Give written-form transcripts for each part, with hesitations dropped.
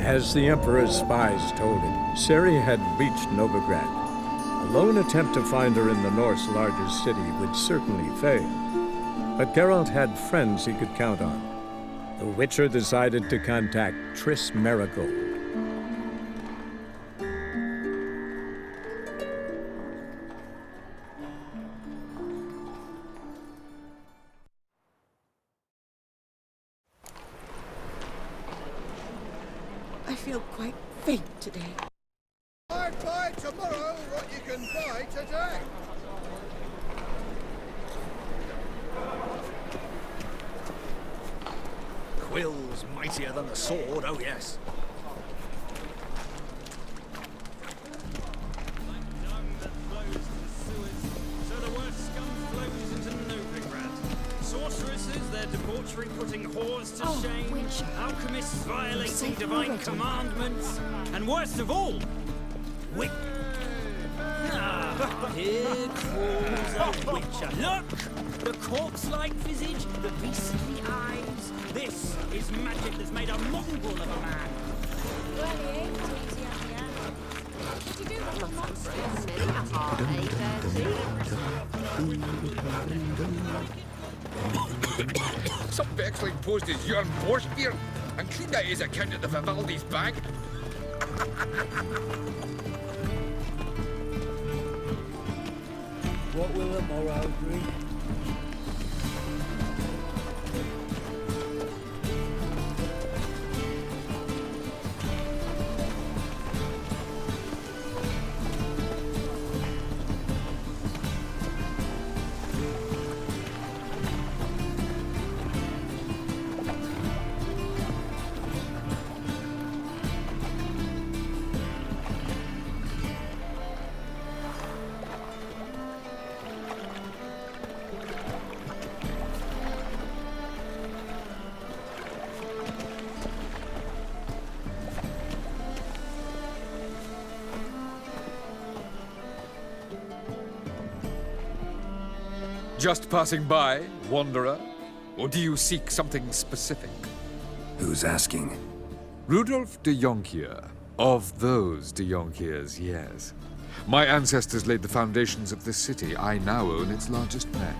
As the Emperor's spies told him, Ciri had reached Novigrad. A lone attempt to find her in the North's largest city would certainly fail. But Geralt had friends he could count on. The Witcher decided to contact Triss Merigold. I feel quite faint today. I'd buy tomorrow what you can buy today. Quill's mightier than the sword, oh yes. So the worst scum flows into Novigrad. Sorceresses, their debauchery putting whores to shame. Witcher. Alchemists violating divine commandments. And worst of all, wit. Here crawls a witcher. Look! The corpse-like visage, the beastly eyes. This is magic that's made a mongrel of a man. Well, he ain't easy on the hand. Did you do that on monsters? Some vexling posed as Jörn Borstbeer and cleaned out his account at the Vivaldi's bank. What will the morrow bring? Just passing by, wanderer? Or do you seek something specific? Who's asking? Rudolf de Jonkier. Of those de Jonkiers, yes. My ancestors laid the foundations of this city. I now own its largest bank.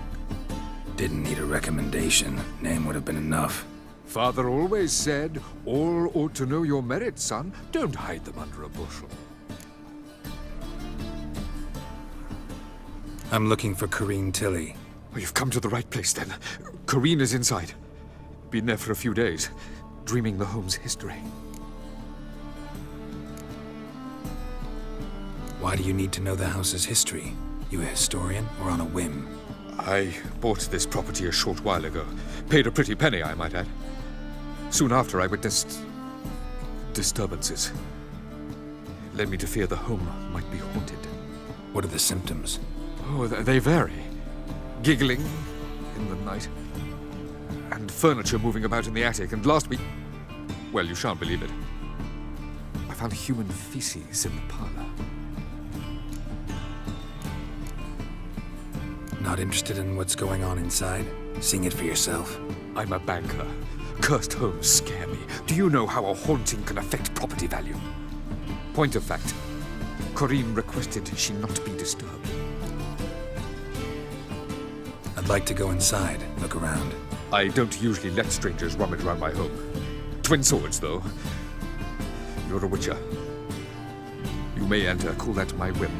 Didn't need a recommendation. Name would have been enough. Father always said, all ought to know your merits, son. Don't hide them under a bushel. I'm looking for Corrine Tilly. Oh, you've come to the right place, then. Corrine is inside. Been there for a few days, dreaming the home's history. Why do you need to know the house's history? You a historian or on a whim? I bought this property a short while ago. Paid a pretty penny, I might add. Soon after, I witnessed disturbances. Led me to fear the home might be haunted. What are the symptoms? Oh, they vary. Giggling in the night, and furniture moving about in the attic, and last week... Well, you shan't believe it. I found human feces in the parlor. Not interested in what's going on inside? Seeing it for yourself? I'm a banker. Cursed homes scare me. Do you know how a haunting can affect property value? Point of fact, Corrine requested she not be disturbed. I'd like to go inside, look around. I don't usually let strangers rummage around my home. Twin swords, though. You're a witcher. You may enter, call that my whim.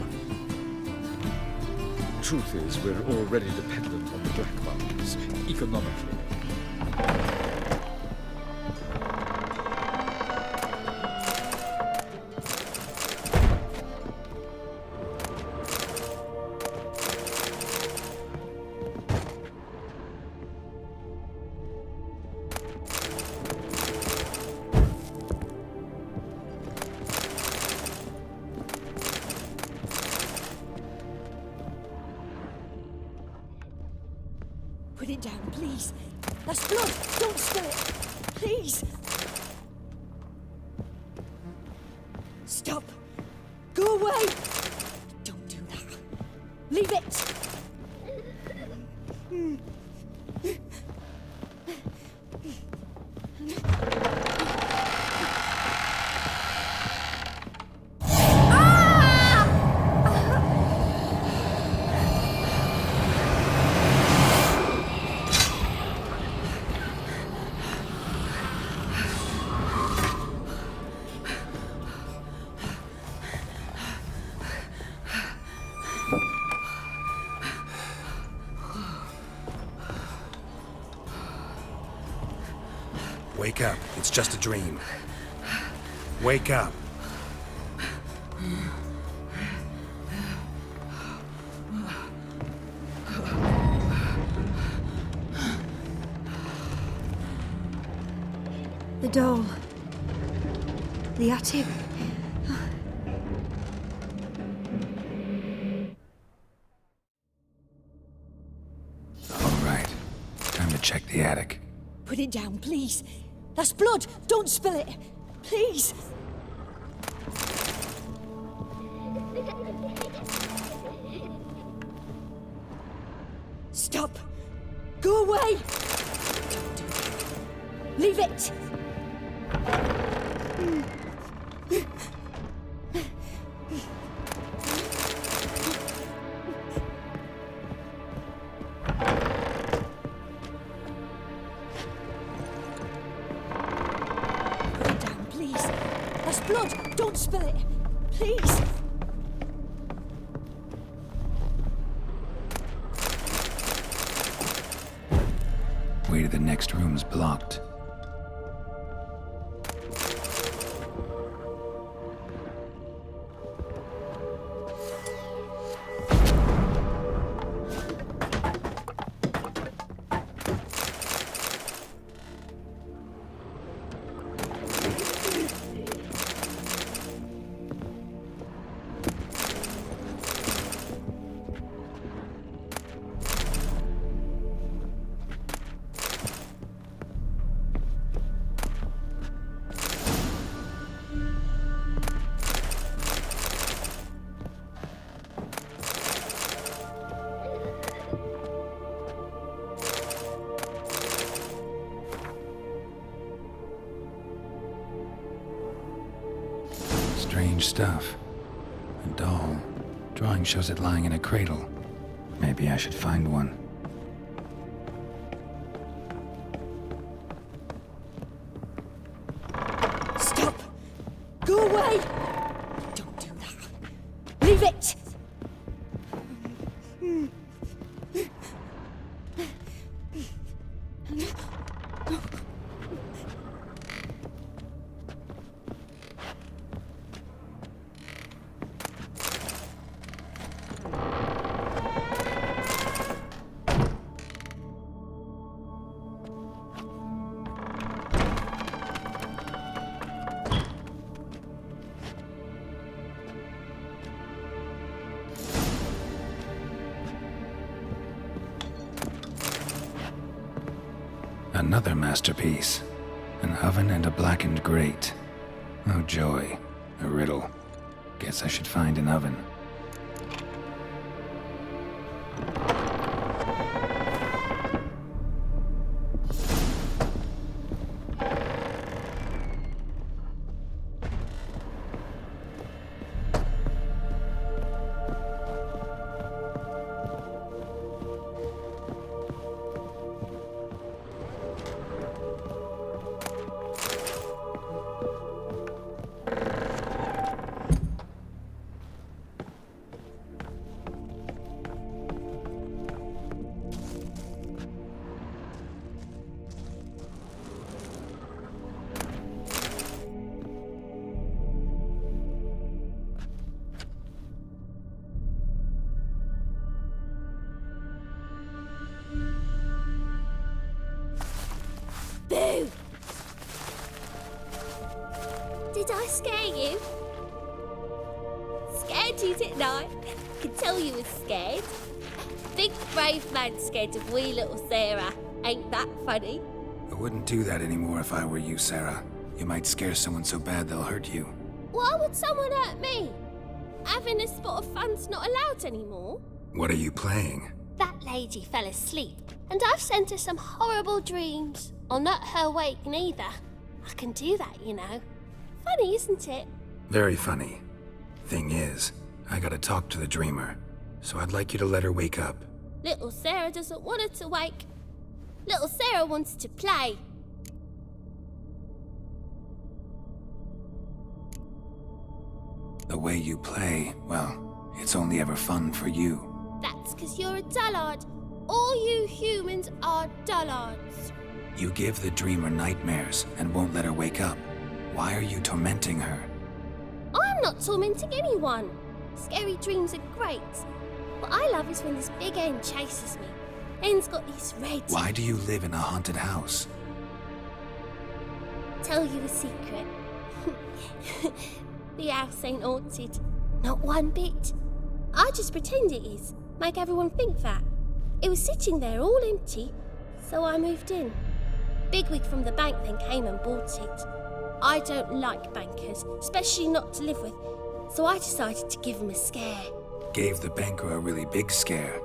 Truth is, we're already dependent on the black markets, economically. Put it down, please. That's blood. Don't spill it. Please. Stop. Go away. Don't do that. Leave it. Wake up. It's just a dream. Wake up. The doll. The attic. All right. Time to check the attic. Put it down, please. That's blood. Don't spill it. Please. Stop. Go away. Leave it. Put it down, please. That's blood. Don't spill it. Please. Way to the next room's blocked. Strange stuff. A doll. Drawing shows it lying in a cradle. Maybe I should find one. Stop. Go away. Don't do that. Leave it. Another masterpiece. An oven and a blackened grate. Oh joy. A riddle. Guess I should find an oven. Boo! Did I scare you? Scared you, didn't I? Could tell you was scared. Big brave man scared of wee little Sarah. Ain't that funny? I wouldn't do that anymore if I were you, Sarah. You might scare someone so bad they'll hurt you. Why would someone hurt me? Having a spot of fun's not allowed anymore. What are you playing? That lady fell asleep, and I've sent her some horrible dreams. I'll not her wake neither. I can do that, you know. Funny, isn't it? Very funny. Thing is, I gotta talk to the dreamer, so I'd like you to let her wake up. Little Sarah doesn't want her to wake. Little Sarah wants to play. The way you play, well, it's only ever fun for you. That's 'cause you're a dullard. All you humans are dullards. You give the dreamer nightmares and won't let her wake up. Why are you tormenting her? I'm not tormenting anyone. Scary dreams are great. What I love is when this big end chases me. End's got these red... Why do you live in a haunted house? Tell you a secret. The house ain't haunted. Not one bit. I just pretend it is. Make everyone think that. It was sitting there all empty, so I moved in. Bigwig from the bank then came and bought it. I don't like bankers, especially not to live with, so I decided to give him a scare. Gave the banker a really big scare.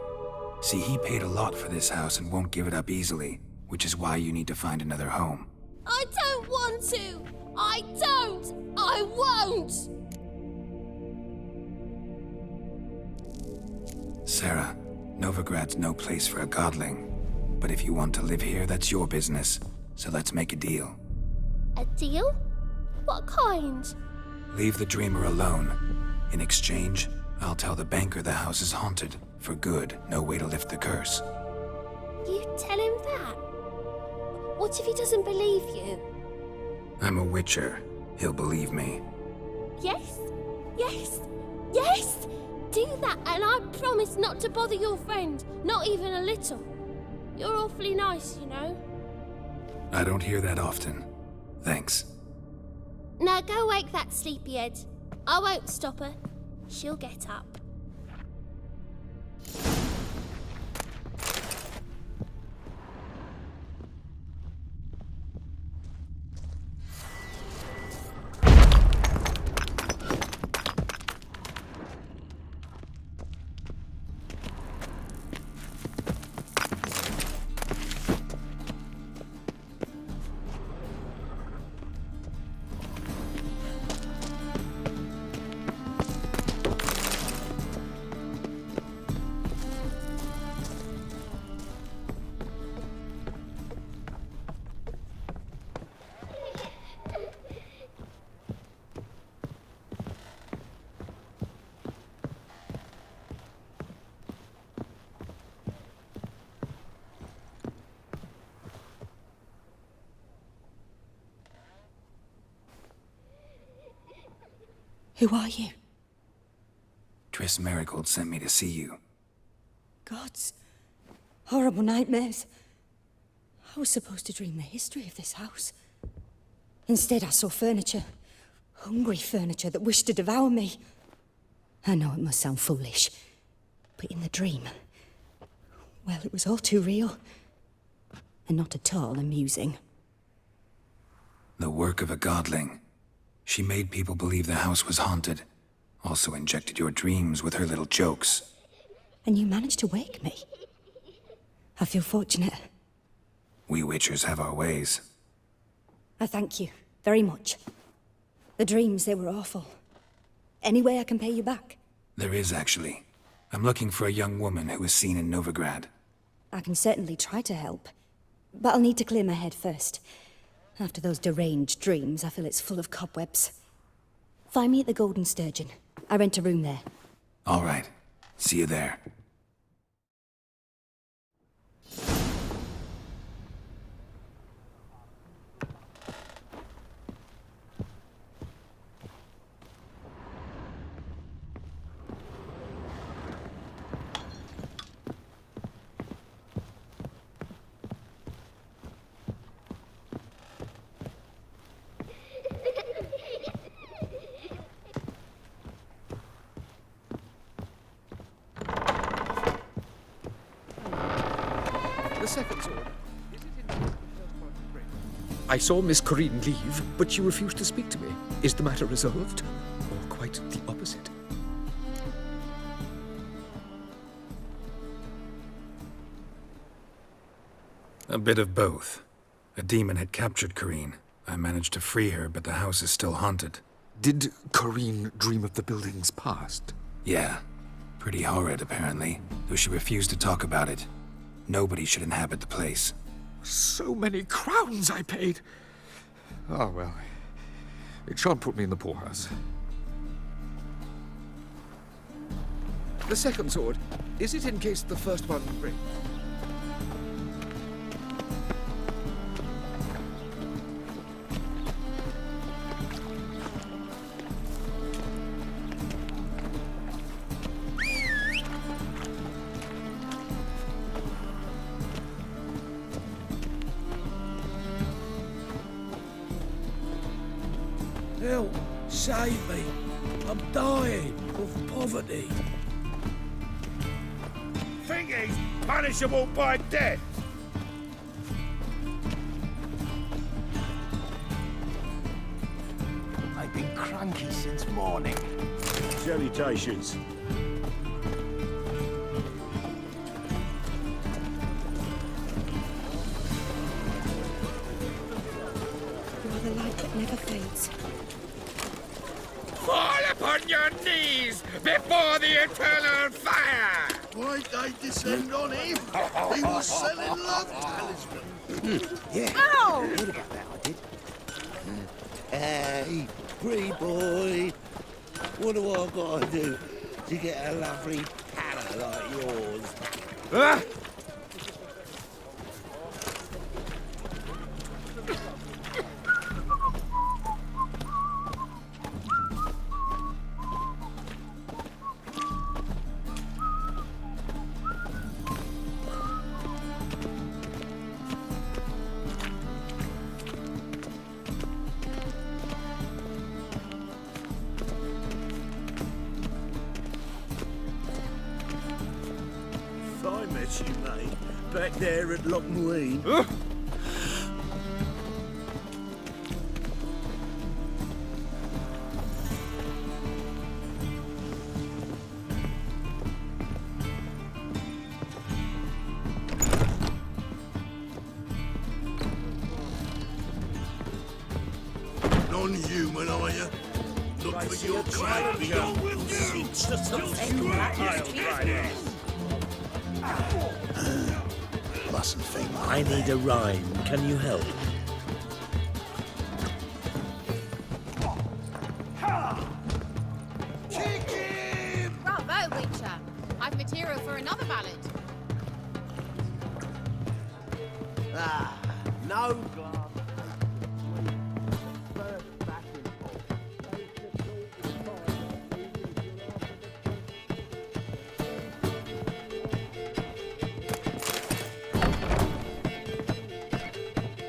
See, he paid a lot for this house and won't give it up easily, which is why you need to find another home. I don't want to! I don't! I won't! Sarah, Novigrad's no place for a godling. But if you want to live here, that's your business. So let's make a deal. A deal? What kind? Leave the dreamer alone. In exchange, I'll tell the banker the house is haunted. For good, no way to lift the curse. You tell him that? What if he doesn't believe you? I'm a witcher. He'll believe me. Yes? Yes? Yes! Do that and I promise not to bother your friend. Not even a little. You're awfully nice, you know. I don't hear that often. Thanks. Now go wake that sleepyhead. I won't stop her. She'll get up. Who are you? Triss Marigold sent me to see you. Gods. Horrible nightmares. I was supposed to dream the history of this house. Instead, I saw furniture. Hungry furniture that wished to devour me. I know it must sound foolish, but in the dream, well, it was all too real. And not at all amusing. The work of a godling. She made people believe the house was haunted. Also injected your dreams with her little jokes. And you managed to wake me. I feel fortunate. We witchers have our ways. I thank you very much. The dreams, they were awful. Any way I can pay you back? There is, actually. I'm looking for a young woman who was seen in Novigrad. I can certainly try to help. But I'll need to clear my head first. After those deranged dreams, I feel it's full of cobwebs. Find me at the Golden Sturgeon. I rent a room there. All right. See you there. The second sword. I saw Miss Corinne leave, but she refused to speak to me. Is the matter resolved? Or quite the opposite? A bit of both. A demon had captured Corinne. I managed to free her, but the house is still haunted. Did Corinne dream of the building's past? Yeah. Pretty horrid, apparently, though she refused to talk about it. Nobody should inhabit the place. So many crowns I paid! Oh, well. It shan't put me in the poorhouse. The second sword. Is it in case the first one breaks? Help! Save me! I'm dying of poverty. Think he's punishable by death? I've been cranky since morning. Salutations. You are the light that never fades. Fall upon your knees before the eternal fire! Why'd they descend on him? He was selling love talisman. Ow! Heard about that, I did. Hey, pretty boy. What do I gotta do to get a lovely palace like yours? Ah! I met you, mate, back there at Lochmuine. Non-human, are you? Look for your kind. Mustn't think. I need a rhyme. Can you help? Bravo, Witcher. I've material for another ballad. Ah, no glass.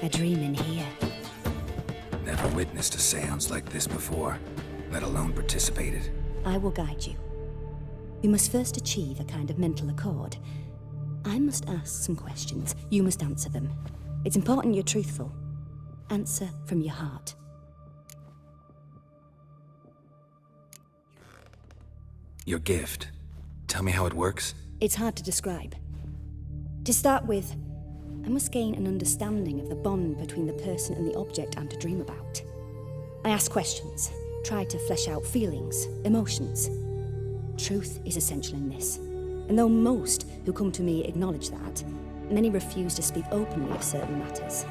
A dream in here. Never witnessed a seance like this before, let alone participated. I will guide you. You must first achieve a kind of mental accord. I must ask some questions. You must answer them. It's important you're truthful. Answer from your heart. Your gift. Tell me how it works. It's hard to describe. To start with, I must gain an understanding of the bond between the person and the object I'm to dream about. I ask questions, try to flesh out feelings, emotions. Truth is essential in this, and though most who come to me acknowledge that, many refuse to speak openly of certain matters.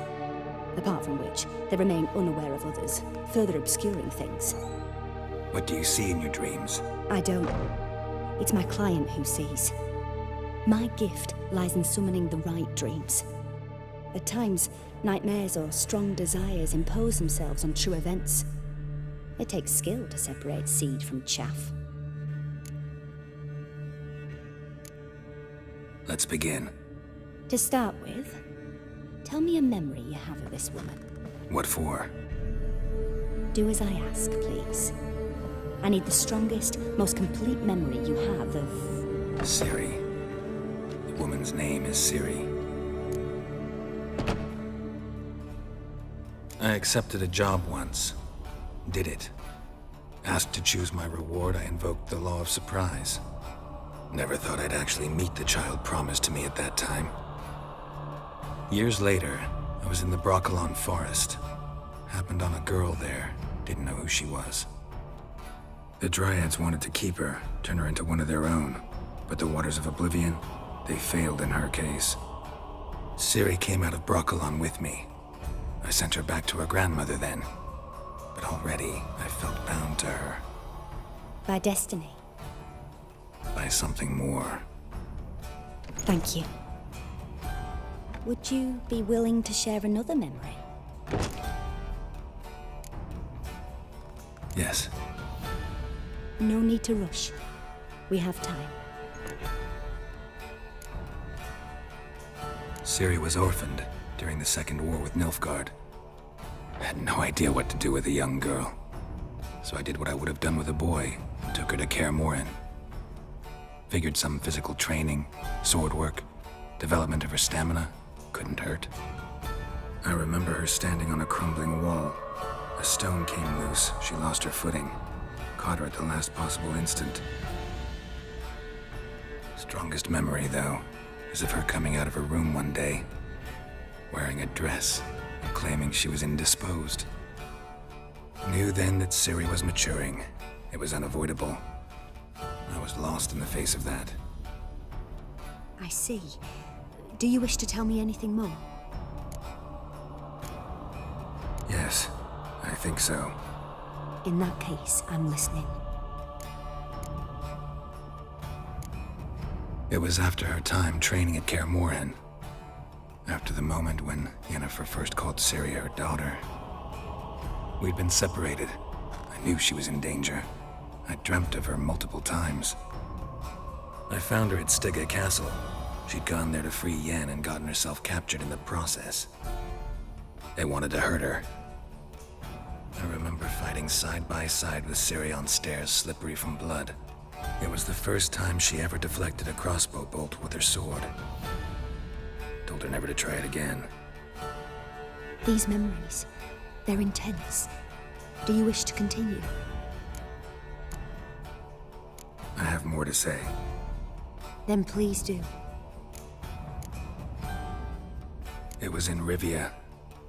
Apart from which, they remain unaware of others, further obscuring things. What do you see in your dreams? I don't. It's my client who sees. My gift lies in summoning the right dreams. At times, nightmares or strong desires impose themselves on true events. It takes skill to separate seed from chaff. Let's begin. To start with, tell me a memory you have of this woman. What for? Do as I ask, please. I need the strongest, most complete memory you have of... Ciri. The woman's name is Ciri. I accepted a job once. Did it. Asked to choose my reward, I invoked the law of surprise. Never thought I'd actually meet the child promised to me at that time. Years later, I was in the Broccolon forest. Happened on a girl there. Didn't know who she was. The Dryads wanted to keep her, turn her into one of their own. But the Waters of Oblivion, they failed in her case. Ciri came out of Broccolon with me. I sent her back to her grandmother then. But already, I felt bound to her. By destiny. By something more. Thank you. Would you be willing to share another memory? Yes. No need to rush. We have time. Ciri was orphaned during the Second War with Nilfgaard. I had no idea what to do with a young girl. so I did what I would have done with a boy and took her to Kaer Morhen. Figured some physical training, sword work, development of her stamina couldn't hurt. I remember her standing on a crumbling wall. A stone came loose, she lost her footing, caught her at the last possible instant. Strongest memory, though, is of her coming out of her room one day, wearing a dress and claiming she was indisposed. Knew then that Ciri was maturing. It was unavoidable. I was lost in the face of that. I see. Do you wish to tell me anything more? Yes, I think so. In that case, I'm listening. It was after her time training at Kaer Morhen. After the moment when Yennefer first called Ciri her daughter. We'd been separated. I knew she was in danger. I dreamt of her multiple times. I found her at Stygga Castle. She'd gone there to free Yen and gotten herself captured in the process. They wanted to hurt her. I remember fighting side by side with Ciri on stairs slippery from blood. It was the first time she ever deflected a crossbow bolt with her sword. Told her never to try it again. These memories, they're intense. Do you wish to continue? I have more to say. Then please do. It was in Rivia.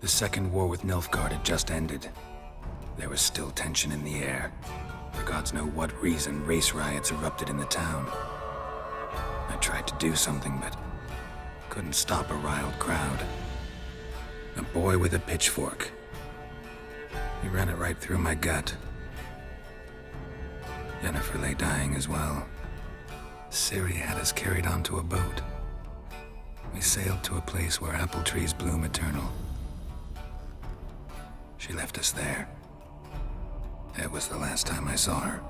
The Second War with Nilfgaard had just ended. There was still tension in the air. For gods know what reason, race riots erupted in the town. I tried to do something, but couldn't stop a riled crowd. A boy with a pitchfork. He ran it right through my gut. Yennefer lay dying as well. Ciri had us carried onto a boat. We sailed to a place where apple trees bloom eternal. She left us there. That was the last time I saw her.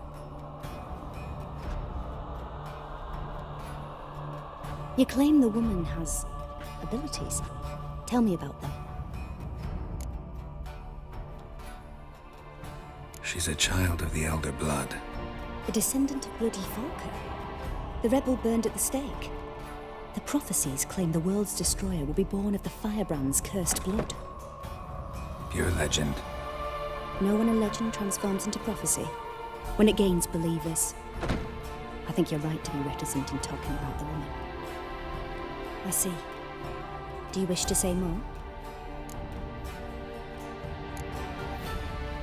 You claim the woman has abilities. Tell me about them. She's a child of the Elder Blood. A descendant of bloody Falker. The rebel burned at the stake. The prophecies claim the world's destroyer will be born of the firebrand's cursed blood. Pure legend. Know when a legend transforms into prophecy? When it gains believers. I think you're right to be reticent in talking about the woman. I see. Do you wish to say more?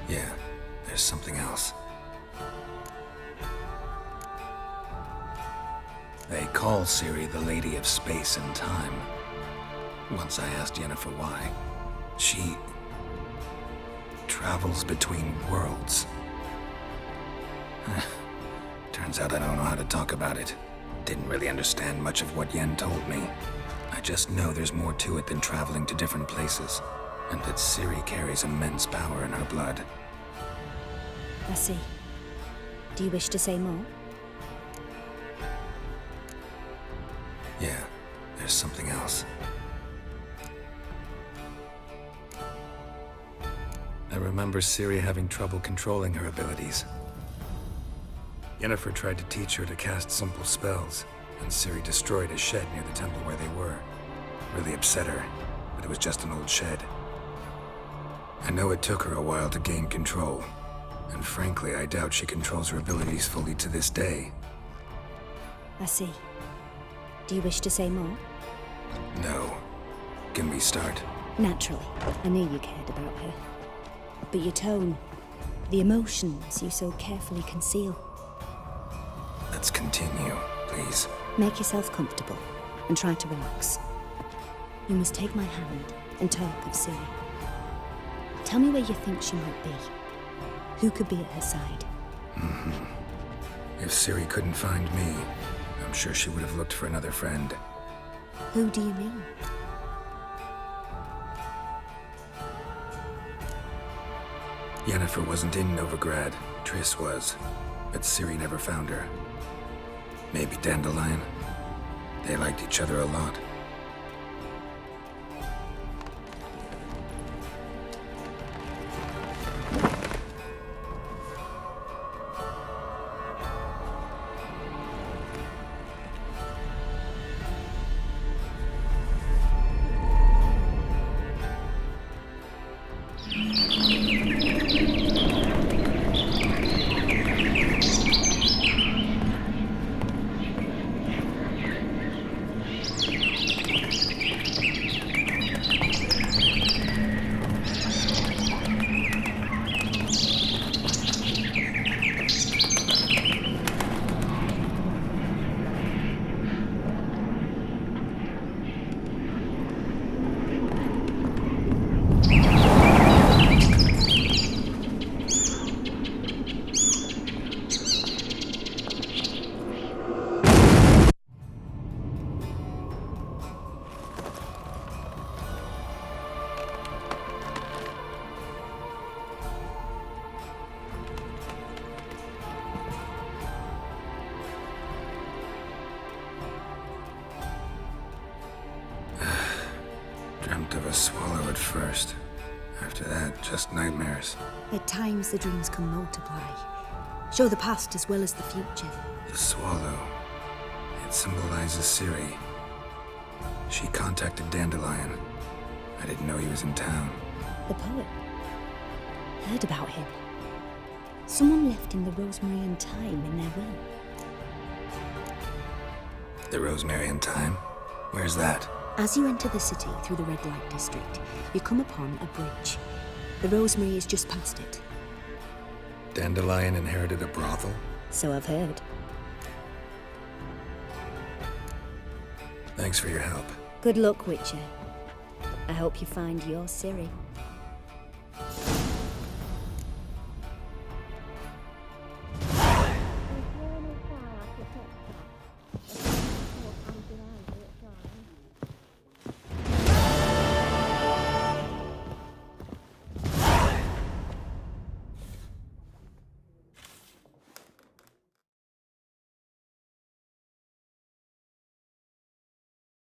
Yeah, there's something else. They call Ciri the Lady of Space and Time. Once I asked Yennefer why. She travels between worlds. Turns out I don't know how to talk about it. Didn't really understand much of what Yen told me. I just know there's more to it than traveling to different places, and that Ciri carries immense power in her blood. I see. Do you wish to say more? Yeah, there's something else. I remember Ciri having trouble controlling her abilities. Yennefer tried to teach her to cast simple spells, and Ciri destroyed a shed near the temple where they were. Really upset her, but it was just an old shed. I know it took her a while to gain control, and frankly, I doubt she controls her abilities fully to this day. I see. Do you wish to say more? No. Can we start? Naturally. I knew you cared about her. But your tone, the emotions you so carefully conceal. Let's continue, please. Make yourself comfortable and try to relax. You must take my hand and talk of Ciri. Tell me where you think she might be. Who could be at her side? If Ciri couldn't find me, I'm sure she would have looked for another friend. Who do you mean? Yennefer wasn't in Novigrad. Triss was. But Ciri never found her. Maybe Dandelion. They liked each other a lot. a swallow at first. After that, just nightmares. At times, the dreams can multiply. Show the past as well as the future. The swallow. It symbolizes Ciri. She contacted Dandelion. I didn't know he was in town. The poet. Heard about him. Someone left him the rosemary and thyme in their will. The rosemary and thyme? Where's that? As you enter the city through the red light district, you come upon a bridge. The rosemary is just past it. Dandelion inherited a brothel? So I've heard. Thanks for your help. Good luck, Witcher. I hope you find your Ciri.